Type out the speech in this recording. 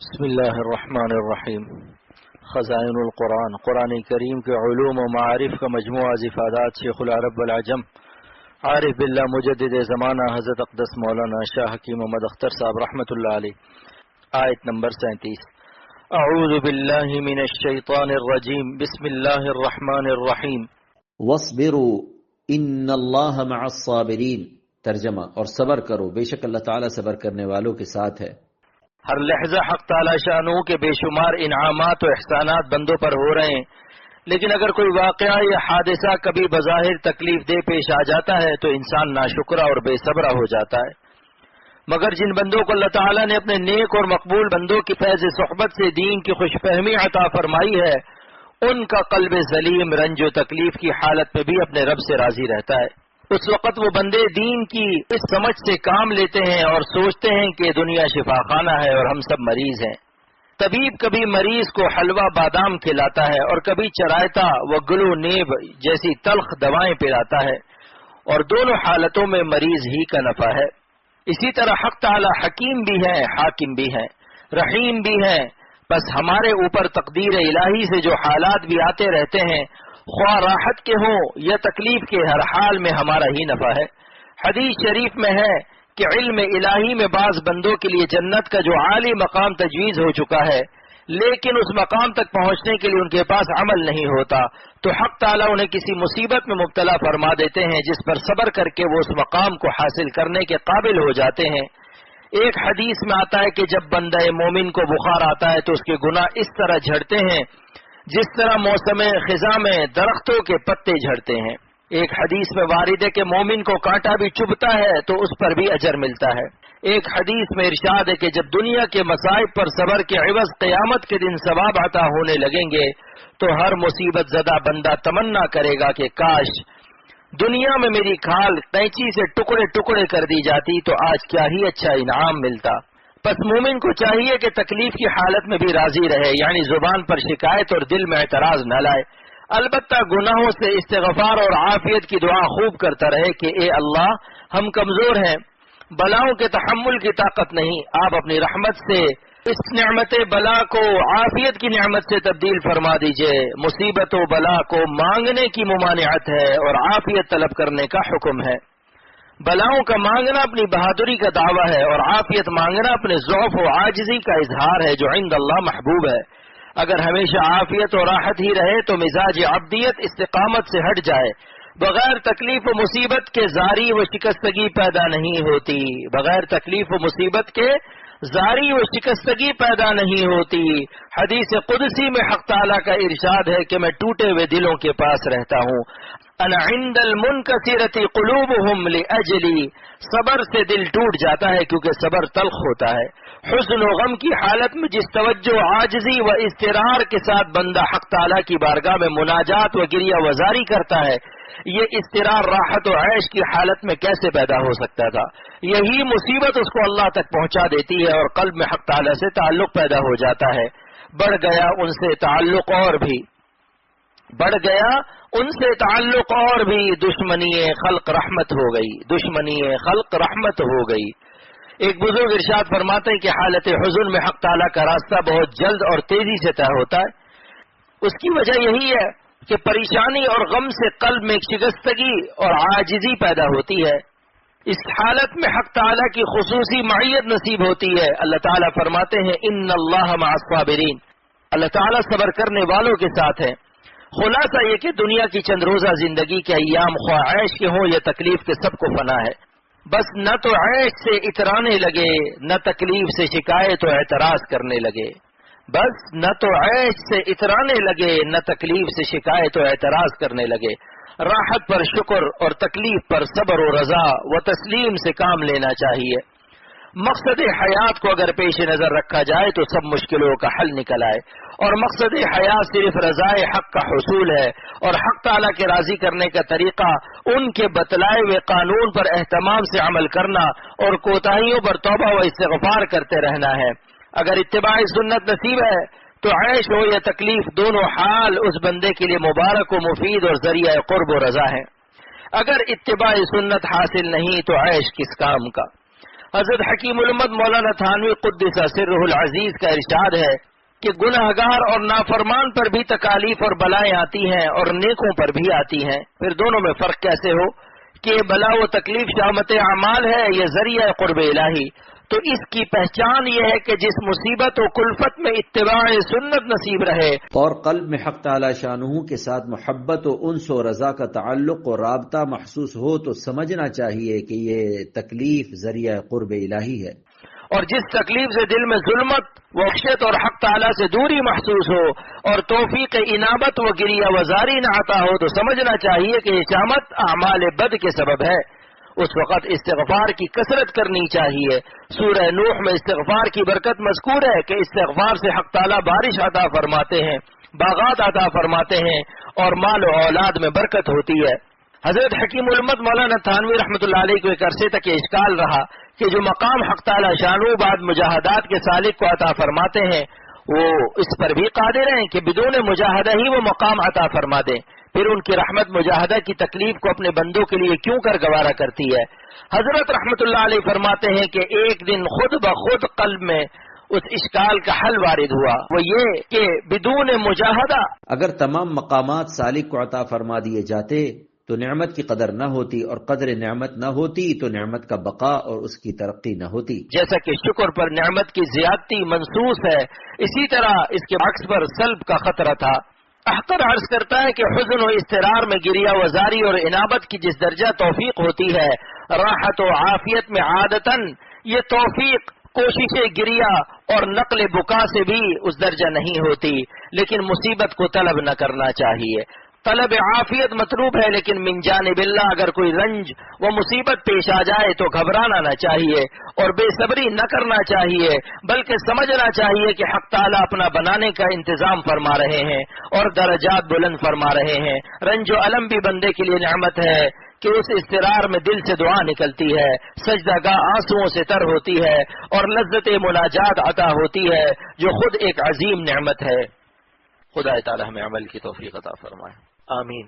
بسم اللہ الرحمن الرحیم۔ خزائن القرآن، قرآن کریم کے علوم و معارف کا مجموعہ افادات شیخ العرب والعجم عارف باللہ مجدد زمانہ حضرت اقدس مولانا شاہ حکیم محمد اختر صاحب رحمۃ اللہ علیہ۔ آیت نمبر 37۔ اعوذ باللہ من الشیطان الرجیم، بسم اللہ الرحمن الرحیم۔ وَاصْبِرُوا إِنَّ اللَّهَ مَعَ الصَّابِرِينَ۔ ترجمہ، اور صبر کرو، بے شک اللہ تعالیٰ صبر کرنے والوں کے ساتھ ہے۔ ہر لحظہ حق تعالی شانہ کے بے شمار انعامات و احسانات بندوں پر ہو رہے ہیں، لیکن اگر کوئی واقعہ یا حادثہ کبھی بظاہر تکلیف دہ پیش آ جاتا ہے تو انسان ناشکرہ اور بے صبرہ ہو جاتا ہے۔ مگر جن بندوں کو اللہ تعالیٰ نے اپنے نیک اور مقبول بندوں کی فیض صحبت سے دین کی خوش فہمی عطا فرمائی ہے، ان کا قلب سلیم رنج و تکلیف کی حالت میں بھی اپنے رب سے راضی رہتا ہے۔ اس وقت وہ بندے دین کی اس سمجھ سے کام لیتے ہیں اور سوچتے ہیں کہ دنیا شفا خانہ ہے اور ہم سب مریض ہیں۔ طبیب کبھی مریض کو حلوہ بادام کھلاتا ہے اور کبھی چرائتا و گل و نیب جیسی تلخ دوائیں پلاتا ہے، اور دونوں حالتوں میں مریض ہی کا نفع ہے۔ اسی طرح حق تعالی حکیم بھی ہے، حاکم بھی ہے، رحیم بھی ہے۔ بس ہمارے اوپر تقدیر الہی سے جو حالات بھی آتے رہتے ہیں، خواہ راحت کے ہوں یا تکلیف کے، ہر حال میں ہمارا ہی نفع ہے۔ حدیث شریف میں ہے کہ علم الہی میں بعض بندوں کے لیے جنت کا جو عالی مقام تجویز ہو چکا ہے، لیکن اس مقام تک پہنچنے کے لیے ان کے پاس عمل نہیں ہوتا، تو حق تعالیٰ انہیں کسی مصیبت میں مبتلا فرما دیتے ہیں جس پر صبر کر کے وہ اس مقام کو حاصل کرنے کے قابل ہو جاتے ہیں۔ ایک حدیث میں آتا ہے کہ جب بندہ مومن کو بخار آتا ہے تو اس کے گناہ اس طرح جھڑتے ہیں جس طرح موسم خزاں میں درختوں کے پتے جھڑتے ہیں۔ ایک حدیث میں وارد ہے کہ مومن کو کانٹا بھی چبھتا ہے تو اس پر بھی اجر ملتا ہے۔ ایک حدیث میں ارشاد ہے کہ جب دنیا کے مصائب پر صبر کے عوض قیامت کے دن ثواب عطا ہونے لگیں گے تو ہر مصیبت زدہ بندہ تمنا کرے گا کہ کاش دنیا میں میری کھال قینچی سے ٹکڑے ٹکڑے کر دی جاتی تو آج کیا ہی اچھا انعام ملتا۔ پس مومن کو چاہیے کہ تکلیف کی حالت میں بھی راضی رہے، یعنی زبان پر شکایت اور دل میں اعتراض نہ لائے، البتہ گناہوں سے استغفار اور عافیت کی دعا خوب کرتا رہے کہ اے اللہ ہم کمزور ہیں، بلاؤں کے تحمل کی طاقت نہیں، آپ اپنی رحمت سے اس نعمت بلا کو عافیت کی نعمت سے تبدیل فرما دیجئے۔ مصیبت و بلا کو مانگنے کی ممانعت ہے اور عافیت طلب کرنے کا حکم ہے۔ بلاؤں کا مانگنا اپنی بہادری کا دعویٰ ہے اور عافیت مانگنا اپنے ضعف و عاجزی کا اظہار ہے جو عند اللہ محبوب ہے۔ اگر ہمیشہ عافیت و راحت ہی رہے تو مزاج عبدیت استقامت سے ہٹ جائے۔ بغیر تکلیف و مصیبت کے زاری و شکستگی پیدا نہیں ہوتی، بغیر تکلیف و مصیبت کے زاری و شکستگی پیدا نہیں ہوتی۔ حدیث قدسی میں حق تعالیٰ کا ارشاد ہے کہ میں ٹوٹے ہوئے دلوں کے پاس رہتا ہوں۔ انا عند المنکسرۃ قلوبہم لاجلی، صبر سے دل ٹوٹ جاتا ہے کیونکہ صبر تلخ ہوتا ہے۔ حزن و غم کی حالت میں جس توجہ، عاجزی و اضطرار کے ساتھ بندہ حق تعالیٰ کی بارگاہ میں مناجات و گریہ وزاری کرتا ہے، یہ اضطرار راحت و عیش کی حالت میں کیسے پیدا ہو سکتا تھا؟ یہی مصیبت اس کو اللہ تک پہنچا دیتی ہے اور قلب میں حق تعالیٰ سے تعلق پیدا ہو جاتا ہے۔ بڑھ گیا ان سے تعلق اور بھی، بڑھ گیا ان سے تعلق اور بھی، دشمنی خلق رحمت ہو گئی، دشمنی خلق رحمت ہو گئی۔ ایک بزرگ ارشاد فرماتے ہیں کہ حالت حزن میں حق تعالیٰ کا راستہ بہت جلد اور تیزی سے طے ہوتا ہے۔ اس کی وجہ یہی ہے کہ پریشانی اور غم سے قلب میں ایک شکستگی اور عاجزی پیدا ہوتی ہے۔ اس حالت میں حق تعالیٰ کی خصوصی معیت نصیب ہوتی ہے۔ اللہ تعالیٰ فرماتے ہیں ان اللہ مع الصابرین، اللہ تعالیٰ صبر کرنے والوں کے ساتھ ہے۔ خلاصہ یہ کہ دنیا کی چند روزہ زندگی کے ایام خواہ عیش کے ہوں یا تکلیف کے سب کو فنا ہے۔ بس نہ تو عیش سے اترانے لگے، نہ تکلیف سے شکایت و اعتراض کرنے لگے، بس نہ تو عیش سے اترانے لگے نہ تکلیف سے شکایت و اعتراض کرنے لگے۔ راحت پر شکر اور تکلیف پر صبر و رضا و تسلیم سے کام لینا چاہیے۔ مقصد حیات کو اگر پیش نظر رکھا جائے تو سب مشکلوں کا حل نکل آئے، اور مقصد حیات صرف رضائے حق کا حصول ہے اور حق تعالیٰ کے راضی کرنے کا طریقہ ان کے بتلائے ہوئے قانون پر اہتمام سے عمل کرنا اور کوتاہیوں پر توبہ و استغفار کرتے رہنا ہے۔ اگر اتباع سنت نصیب ہے تو عیش ہو یا تکلیف دونوں حال اس بندے کے لیے مبارک و مفید اور ذریعہ قرب و رضا ہے۔ اگر اتباع سنت حاصل نہیں تو عیش کس کام کا؟ حضرت حکیم الامت مولانا تھانوی قدس سرہ العزیز کا ارشاد ہے کہ گنہگار اور نافرمان پر بھی تکالیف اور بلائیں آتی ہیں اور نیکوں پر بھی آتی ہیں. پھر دونوں میں فرق کیسے ہو کہ یہ بلا و تکلیف شامت اعمال ہے، یہ ذریعہ قرب الہی. تو اس کی پہچان یہ ہے کہ جس مصیبت و کلفت میں اتباع سنت نصیب رہے اور قلب میں حق تعالی شانہ کے ساتھ محبت و انس و رضا کا تعلق و رابطہ محسوس ہو تو سمجھنا چاہیے کہ یہ تکلیف ذریعہ قرب الہی ہے. اور جس تکلیف سے دل میں ظلمت وحشت اور حق تعالی سے دوری محسوس ہو اور توفیق انابت و گریہ وزاری نہ عطا ہو تو سمجھنا چاہیے کہ یہ شامت اعمال بد کے سبب ہے. اس وقت استغفار کی کثرت کرنی چاہیے. سورہ نوح میں استغفار کی برکت مذکور ہے کہ استغفار سے حق تعالی بارش عطا فرماتے ہیں، باغات عطا فرماتے ہیں اور مال و اولاد میں برکت ہوتی ہے. حضرت حکیم الامت مولانا تھانوی رحمۃ اللہ علیہ کو ایک عرصے تک یہ اشکال رہا کہ جو مقام حق تعالی شانہ بعد مجاہدات کے سالک کو عطا فرماتے ہیں وہ اس پر بھی قادر ہیں کہ بدون مجاہدہ ہی وہ مقام عطا فرما دیں. پھر ان کی رحمت مجاہدہ کی تکلیف کو اپنے بندوں کے لیے کیوں کر گوارا کرتی ہے؟ حضرت رحمت اللہ علیہ فرماتے ہیں کہ ایک دن خود بخود قلب میں اس اشکال کا حل وارد ہوا، وہ یہ کہ بدون مجاہدہ اگر تمام مقامات سالک کو عطا فرما دیے جاتے تو نعمت کی قدر نہ ہوتی، اور قدر نعمت نہ ہوتی تو نعمت کا بقا اور اس کی ترقی نہ ہوتی. جیسا کہ شکر پر نعمت کی زیادتی منصوص ہے، اسی طرح اس کے عکس پر سلب کا خطرہ تھا. احقر عرض کرتا ہے کہ حزن و اضطرار میں گریہ وزاری اور انابت کی جس درجہ توفیق ہوتی ہے، راحت و عافیت میں عادتاً یہ توفیق کوشش گریہ اور نقل بکا سے بھی اس درجہ نہیں ہوتی. لیکن مصیبت کو طلب نہ کرنا چاہیے. طلب عافیت مطلوب ہے، لیکن من جانب اللہ اگر کوئی رنج و مصیبت پیش آ جائے تو گھبرانا نہ چاہیے اور بے صبری نہ کرنا چاہیے، بلکہ سمجھنا چاہیے کہ حق تعالیٰ اپنا بنانے کا انتظام فرما رہے ہیں اور درجات بلند فرما رہے ہیں. رنج و علم بھی بندے کے لیے نعمت ہے کہ اس اضطرار میں دل سے دعا نکلتی ہے، سجدہ گاہ آنسوؤں سے تر ہوتی ہے اور لذت مناجات عطا ہوتی ہے جو خود ایک عظیم نعمت ہے. خدا تعالی ہمیں عمل کی توفیق عطا فرمائے. آمین.